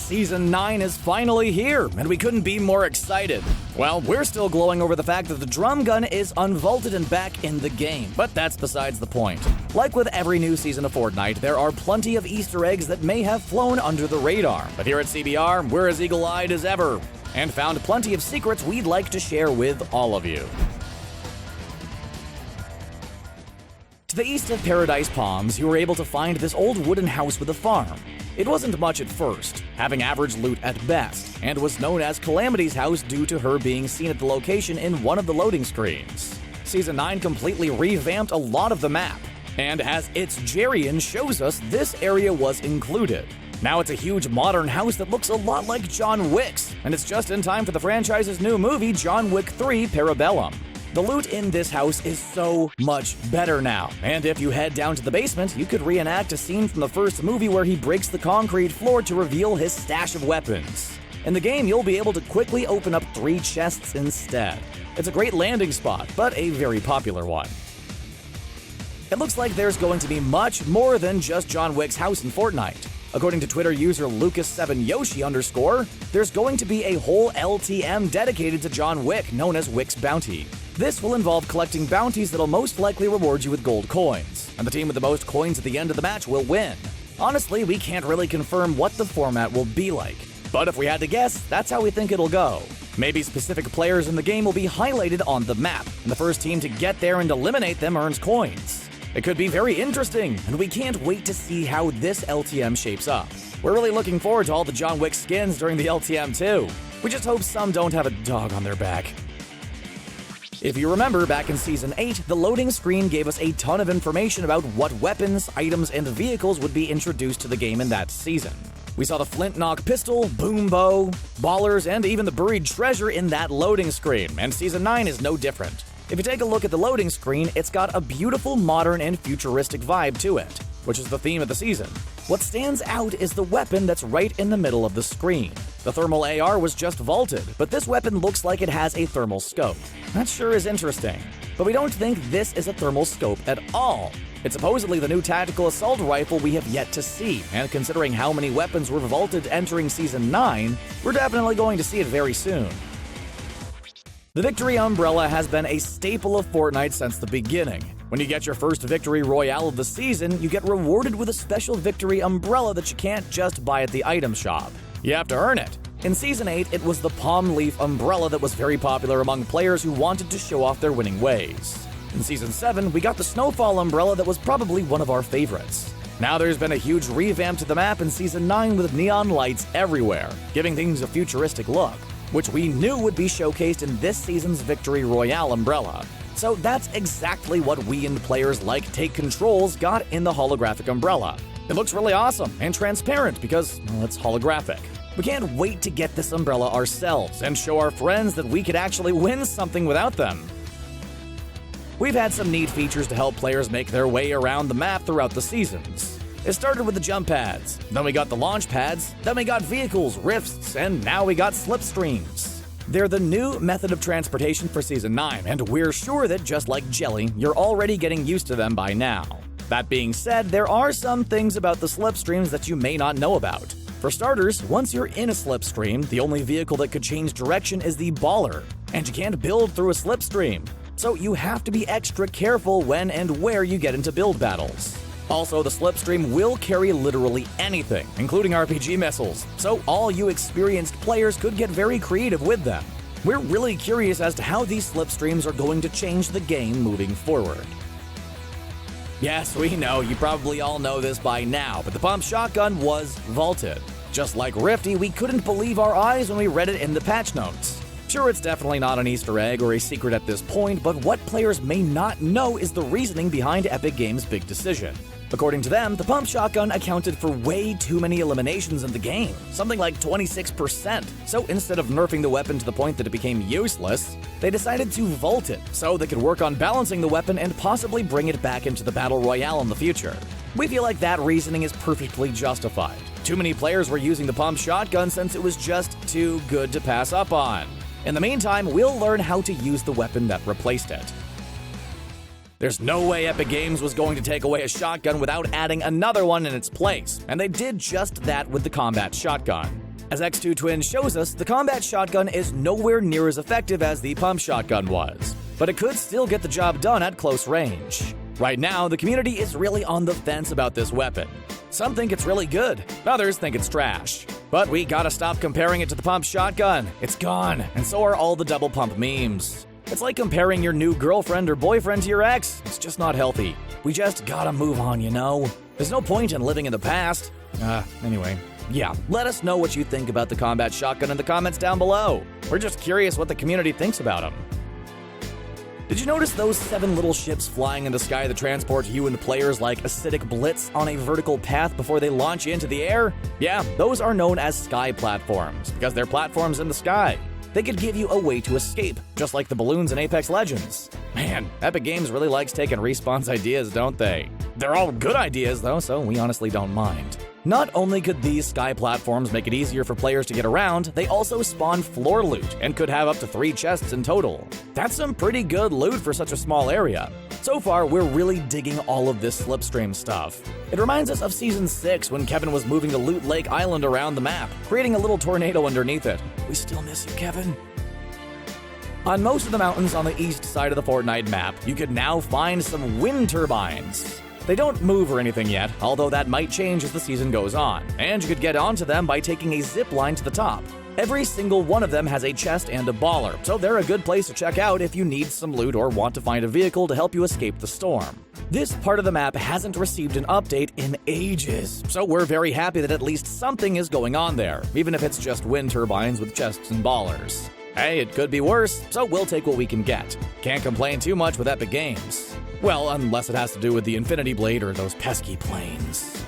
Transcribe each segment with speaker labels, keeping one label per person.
Speaker 1: Season 9 is finally here, and we couldn't be more excited. Well, we're still glowing over the fact that the drum gun is unvaulted and back in the game, but that's besides the point. Like with every new season of Fortnite, there are plenty of Easter eggs that may have flown under the radar. But here at CBR, we're as eagle-eyed as ever, and found plenty of secrets we'd like to share with all of you. To the east of Paradise Palms, you were able to find this old wooden house with a farm. It wasn't much at first, having average loot at best, and was known as Calamity's house due to her being seen at the location in one of the loading screens. Season 9 completely revamped a lot of the map, and as its Jerian shows us, this area was included. Now it's a huge modern house that looks a lot like John Wick's, and it's just in time for the franchise's new movie, John Wick 3 Parabellum. The loot in this house is so much better now, and if you head down to the basement, you could reenact a scene from the first movie where he breaks the concrete floor to reveal his stash of weapons. In the game, you'll be able to quickly open up 3 chests instead. It's a great landing spot, but a very popular one. It looks like there's going to be much more than just John Wick's house in Fortnite. According to Twitter user Lucas7Yoshi_, there's going to be a whole LTM dedicated to John Wick known as Wick's Bounty. This will involve collecting bounties that'll most likely reward you with gold coins, and the team with the most coins at the end of the match will win. Honestly, we can't really confirm what the format will be like, but if we had to guess, that's how we think it'll go. Maybe specific players in the game will be highlighted on the map, and the first team to get there and eliminate them earns coins. It could be very interesting, and we can't wait to see how this LTM shapes up. We're really looking forward to all the John Wick skins during the LTM too. We just hope some don't have a dog on their back. If you remember, back in Season 8, the loading screen gave us a ton of information about what weapons, items, and vehicles would be introduced to the game in that season. We saw the flint-knock pistol, boom bow, ballers, and even the buried treasure in that loading screen, and Season 9 is no different. If you take a look at the loading screen, it's got a beautiful modern and futuristic vibe to it, which is the theme of the season. What stands out is the weapon that's right in the middle of the screen. The thermal AR was just vaulted, but this weapon looks like it has a thermal scope. That sure is interesting. But we don't think this is a thermal scope at all. It's supposedly the new tactical assault rifle we have yet to see, and considering how many weapons were vaulted entering Season 9, we're definitely going to see it very soon. The Victory Umbrella has been a staple of Fortnite since the beginning. When you get your first Victory Royale of the season, you get rewarded with a special Victory Umbrella that you can't just buy at the item shop. You have to earn it. In Season 8, it was the Palm Leaf Umbrella that was very popular among players who wanted to show off their winning ways. In Season 7, we got the Snowfall Umbrella that was probably one of our favorites. Now there's been a huge revamp to the map in Season 9 with neon lights everywhere, giving things a futuristic look, which we knew would be showcased in this season's Victory Royale Umbrella. So that's exactly what we and players like Take Controls got in the holographic umbrella. It looks really awesome and transparent because, well, it's holographic. We can't wait to get this umbrella ourselves and show our friends that we could actually win something without them. We've had some neat features to help players make their way around the map throughout the seasons. It started with the jump pads, then we got the launch pads, then we got vehicles, rifts, and now we got slipstreams. They're the new method of transportation for Season 9, and we're sure that just like jelly, you're already getting used to them by now. That being said, there are some things about the slipstreams that you may not know about. For starters, once you're in a slipstream, the only vehicle that could change direction is the baller, and you can't build through a slipstream. So you have to be extra careful when and where you get into build battles. Also, the slipstream will carry literally anything, including RPG missiles, so all you experienced players could get very creative with them. We're really curious as to how these slipstreams are going to change the game moving forward. Yes, we know, you probably all know this by now, but the pump shotgun was vaulted. Just like Rifty, we couldn't believe our eyes when we read it in the patch notes. Sure, it's definitely not an Easter egg or a secret at this point, but what players may not know is the reasoning behind Epic Games' big decision. According to them, the pump shotgun accounted for way too many eliminations in the game, something like 26%. So instead of nerfing the weapon to the point that it became useless, they decided to vault it so they could work on balancing the weapon and possibly bring it back into the Battle Royale in the future. We feel like that reasoning is perfectly justified. Too many players were using the pump shotgun since it was just too good to pass up on. In the meantime, we'll learn how to use the weapon that replaced it. There's no way Epic Games was going to take away a shotgun without adding another one in its place, and they did just that with the combat shotgun. As X2 Twin shows us, the combat shotgun is nowhere near as effective as the pump shotgun was, but it could still get the job done at close range. Right now, the community is really on the fence about this weapon. Some think it's really good, others think it's trash. But we gotta stop comparing it to the pump shotgun. It's gone, and so are all the double pump memes. It's like comparing your new girlfriend or boyfriend to your ex. It's just not healthy. We just gotta move on, you know? There's no point in living in the past. Anyway. Yeah, let us know what you think about the combat shotgun in the comments down below. We're just curious what the community thinks about them. Did you notice those 7 little ships flying in the sky that transport you and the players like acidic blitz on a vertical path before they launch into the air? Yeah, those are known as sky platforms, because they're platforms in the sky. They could give you a way to escape, just like the balloons in Apex Legends. Man, Epic Games really likes taking Respawn's ideas, don't they? They're all good ideas though, so we honestly don't mind. Not only could these sky platforms make it easier for players to get around, they also spawn floor loot and could have up to 3 chests in total. That's some pretty good loot for such a small area. So far, we're really digging all of this Slipstream stuff. It reminds us of Season 6 when Kevin was moving the Loot Lake Island around the map, creating a little tornado underneath it. We still miss you, Kevin. On most of the mountains on the east side of the Fortnite map, you can now find some wind turbines. They don't move or anything yet, although that might change as the season goes on, and you could get onto them by taking a zip line to the top. Every single one of them has a chest and a baller, so they're a good place to check out if you need some loot or want to find a vehicle to help you escape the storm. This part of the map hasn't received an update in ages, so we're very happy that at least something is going on there, even if it's just wind turbines with chests and ballers. Hey, it could be worse, so we'll take what we can get. Can't complain too much with Epic Games. Well, unless it has to do with the Infinity Blade or those pesky planes.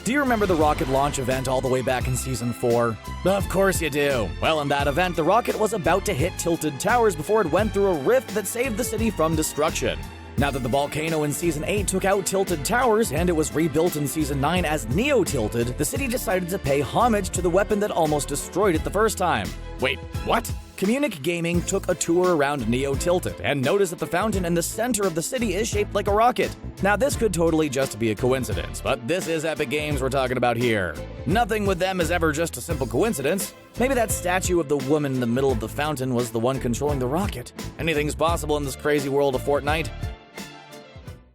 Speaker 1: Do you remember the rocket launch event all the way back in Season 4? Of course you do. Well, in that event, the rocket was about to hit Tilted Towers before it went through a rift that saved the city from destruction. Now that the volcano in Season 8 took out Tilted Towers and it was rebuilt in Season 9 as Neo-Tilted, the city decided to pay homage to the weapon that almost destroyed it the first time. Wait, what? Communic Gaming took a tour around Neo-Tilted and noticed that the fountain in the center of the city is shaped like a rocket. Now this could totally just be a coincidence, but this is Epic Games we're talking about here. Nothing with them is ever just a simple coincidence. Maybe that statue of the woman in the middle of the fountain was the one controlling the rocket. Anything's possible in this crazy world of Fortnite.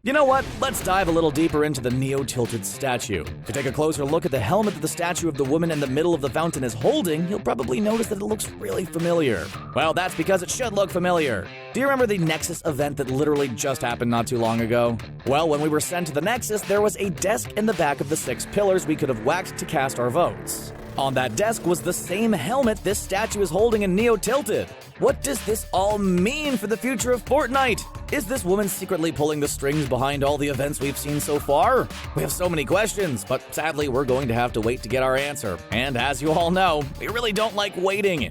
Speaker 1: You know what? Let's dive a little deeper into the Neo-Tilted statue. If you take a closer look at the helmet that the statue of the woman in the middle of the fountain is holding, you'll probably notice that it looks really familiar. Well, that's because it should look familiar. Do you remember the Nexus event that literally just happened not too long ago? Well, when we were sent to the Nexus, there was a desk in the back of the 6 pillars we could have whacked to cast our votes. On that desk was the same helmet this statue is holding in Neo-Tilted. What does this all mean for the future of Fortnite? Is this woman secretly pulling the strings behind all the events we've seen so far? We have so many questions, but sadly we're going to have to wait to get our answer. And as you all know, we really don't like waiting.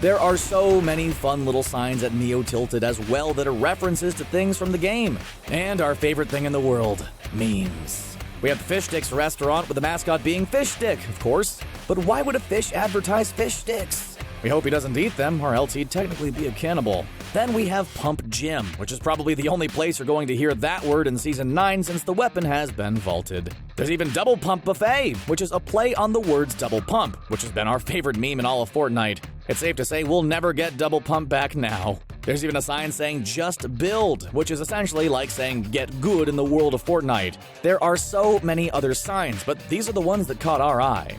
Speaker 1: There are so many fun little signs at Neo-Tilted as well that are references to things from the game. And our favorite thing in the world, memes. We have the Fish Sticks restaurant with the mascot being Fish Stick, of course. But why would a fish advertise fish sticks? We hope he doesn't eat them, or else he'd technically be a cannibal. Then we have Pump Gym, which is probably the only place you're going to hear that word in Season 9 since the weapon has been vaulted. There's even Double Pump Buffet, which is a play on the words double pump, which has been our favorite meme in all of Fortnite. It's safe to say we'll never get double pump back now. There's even a sign saying just build, which is essentially like saying get good in the world of Fortnite. There are so many other signs, but these are the ones that caught our eye.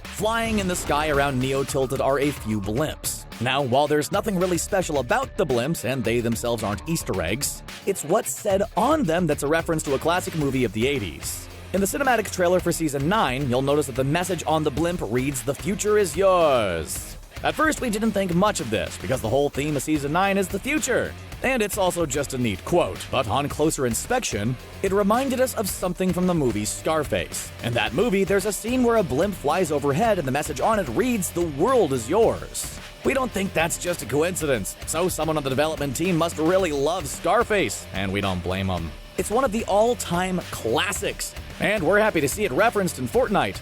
Speaker 1: Flying in the sky around Neo-Tilted are a few blimps. Now, while there's nothing really special about the blimps, and they themselves aren't Easter eggs, it's what's said on them that's a reference to a classic movie of the 80s. In the cinematic trailer for Season 9, you'll notice that the message on the blimp reads, "The future is yours." At first, we didn't think much of this, because the whole theme of Season 9 is the future. And it's also just a neat quote, but on closer inspection, it reminded us of something from the movie Scarface. In that movie, there's a scene where a blimp flies overhead and the message on it reads, "The world is yours." We don't think that's just a coincidence, so someone on the development team must really love Scarface, and we don't blame them. It's one of the all-time classics, and we're happy to see it referenced in Fortnite.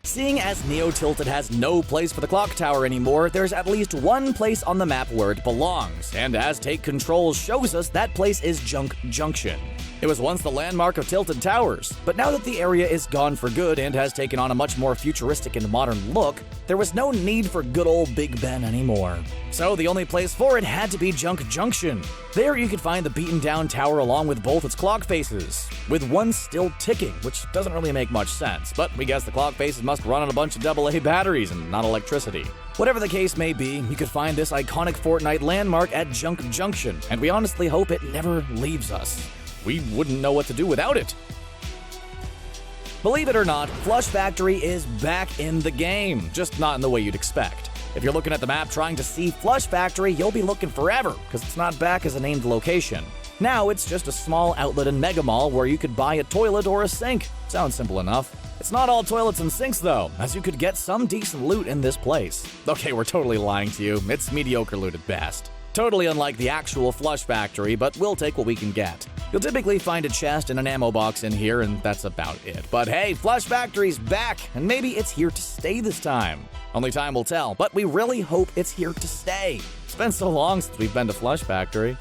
Speaker 1: Seeing as Neo-Tilted has no place for the clock tower anymore, there's at least one place on the map where it belongs, and as Take Control shows us, that place is Junkin Junction. It was once the landmark of Tilted Towers, but now that the area is gone for good and has taken on a much more futuristic and modern look, there was no need for good old Big Ben anymore. So the only place for it had to be Junkin Junction. There you could find the beaten down tower along with both its clock faces, with one still ticking, which doesn't really make much sense, but we guess the clock faces must run on a bunch of AA batteries and not electricity. Whatever the case may be, you could find this iconic Fortnite landmark at Junkin Junction, and we honestly hope it never leaves us. We wouldn't know what to do without it. Believe it or not, Flush Factory is back in the game, just not in the way you'd expect. If you're looking at the map trying to see Flush Factory, you'll be looking forever, because it's not back as a named location. Now it's just a small outlet in Mega Mall where you could buy a toilet or a sink. Sounds simple enough. It's not all toilets and sinks though, as you could get some decent loot in this place. Okay, we're totally lying to you. It's mediocre loot at best. Totally unlike the actual Flush Factory, but we'll take what we can get. You'll typically find a chest and an ammo box in here, and that's about it. But hey, Flush Factory's back, and maybe it's here to stay this time. Only time will tell, but we really hope it's here to stay. It's been so long since we've been to Flush Factory.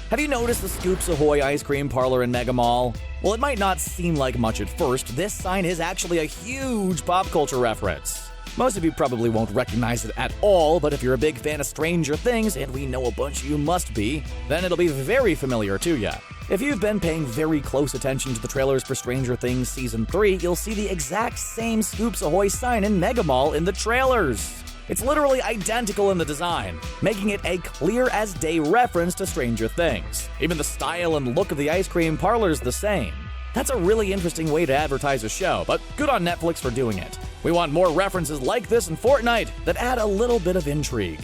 Speaker 1: Have you noticed the Scoops Ahoy ice cream parlor in Mega Mall? Well, it might not seem like much at first, this sign is actually a huge pop culture reference. Most of you probably won't recognize it at all, but if you're a big fan of Stranger Things, and we know a bunch of you must be, then it'll be very familiar to ya. If you've been paying very close attention to the trailers for Stranger Things Season 3, you'll see the exact same Scoops Ahoy sign in Mega Mall in the trailers. It's literally identical in the design, making it a clear-as-day reference to Stranger Things. Even the style and look of the ice cream parlor's the same. That's a really interesting way to advertise a show, but good on Netflix for doing it. We want more references like this in Fortnite that add a little bit of intrigue.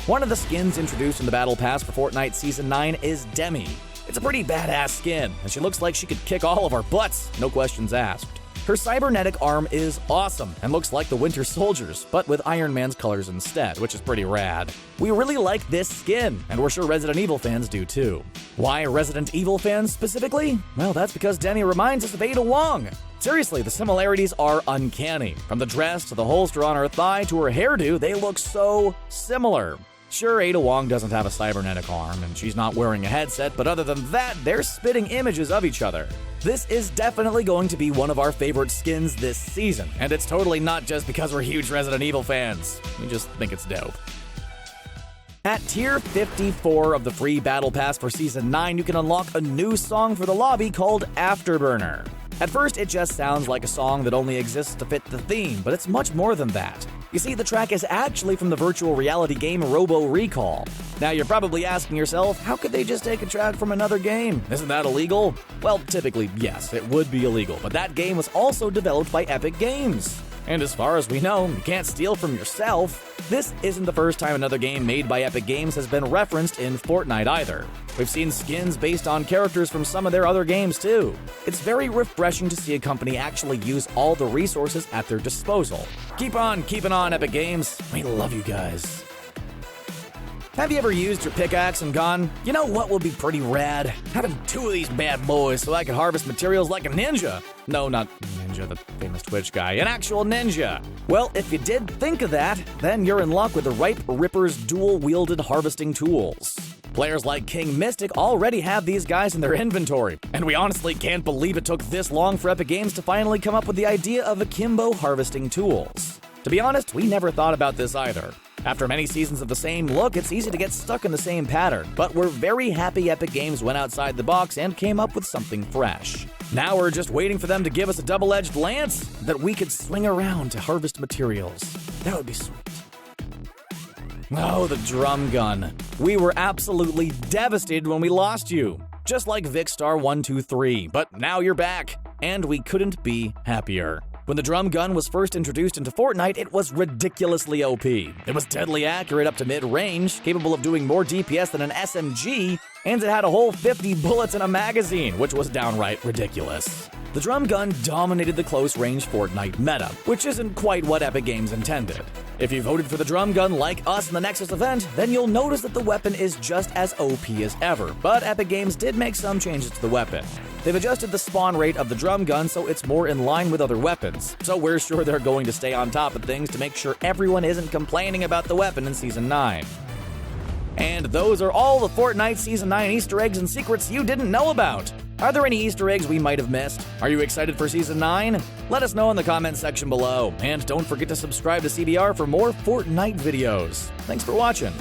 Speaker 1: One of the skins introduced in the Battle Pass for Fortnite Season 9 is Demi. It's a pretty badass skin, and she looks like she could kick all of our butts, no questions asked. Her cybernetic arm is awesome and looks like the Winter Soldier's, but with Iron Man's colors instead, which is pretty rad. We really like this skin, and we're sure Resident Evil fans do too. Why Resident Evil fans specifically? Well, that's because Demi reminds us of Ada Wong. Seriously, the similarities are uncanny. From the dress to the holster on her thigh to her hairdo, they look so similar. Sure, Ada Wong doesn't have a cybernetic arm, and she's not wearing a headset, but other than that, they're spitting images of each other. This is definitely going to be one of our favorite skins this season, and it's totally not just because we're huge Resident Evil fans. We just think it's dope. At Tier 54 of the free Battle Pass for Season 9, you can unlock a new song for the lobby called Afterburner. At first, it just sounds like a song that only exists to fit the theme, but it's much more than that. You see, the track is actually from the virtual reality game Robo Recall. Now, you're probably asking yourself, how could they just take a track from another game? Isn't that illegal? Well, typically, yes, it would be illegal, but that game was also developed by Epic Games. And as far as we know, you can't steal from yourself. This isn't the first time another game made by Epic Games has been referenced in Fortnite either. We've seen skins based on characters from some of their other games too. It's very refreshing to see a company actually use all the resources at their disposal. Keep on keeping on, Epic Games. We love you guys. Have you ever used your pickaxe and gone, you know what would be pretty rad? Having two of these bad boys so I could harvest materials like a ninja. No, not Ninja, the famous Twitch guy, an actual ninja. Well, if you did think of that, then you're in luck with the Ripe Ripper's dual-wielded harvesting tools. Players like King Mystic already have these guys in their inventory, and we honestly can't believe it took this long for Epic Games to finally come up with the idea of akimbo harvesting tools. To be honest, we never thought about this either. After many seasons of the same look, it's easy to get stuck in the same pattern, but we're very happy Epic Games went outside the box and came up with something fresh. Now we're just waiting for them to give us a double-edged lance that we could swing around to harvest materials. That would be sweet. Oh, the drum gun. We were absolutely devastated when we lost you. Just like Vicstar123, but now you're back, and we couldn't be happier. When the drum gun was first introduced into Fortnite, it was ridiculously OP. It was deadly accurate up to mid-range, capable of doing more DPS than an SMG, and it had a whole 50 bullets in a magazine, which was downright ridiculous. The drum gun dominated the close-range Fortnite meta, which isn't quite what Epic Games intended. If you voted for the drum gun like us in the Nexus event, then you'll notice that the weapon is just as OP as ever, but Epic Games did make some changes to the weapon. They've adjusted the spawn rate of the drum gun so it's more in line with other weapons, so we're sure they're going to stay on top of things to make sure everyone isn't complaining about the weapon in Season 9. And those are all the Fortnite Season 9 Easter eggs and secrets you didn't know about. Are there any Easter eggs we might have missed? Are you excited for Season 9? Let us know in the comments section below. And don't forget to subscribe to CBR for more Fortnite videos. Thanks for watching.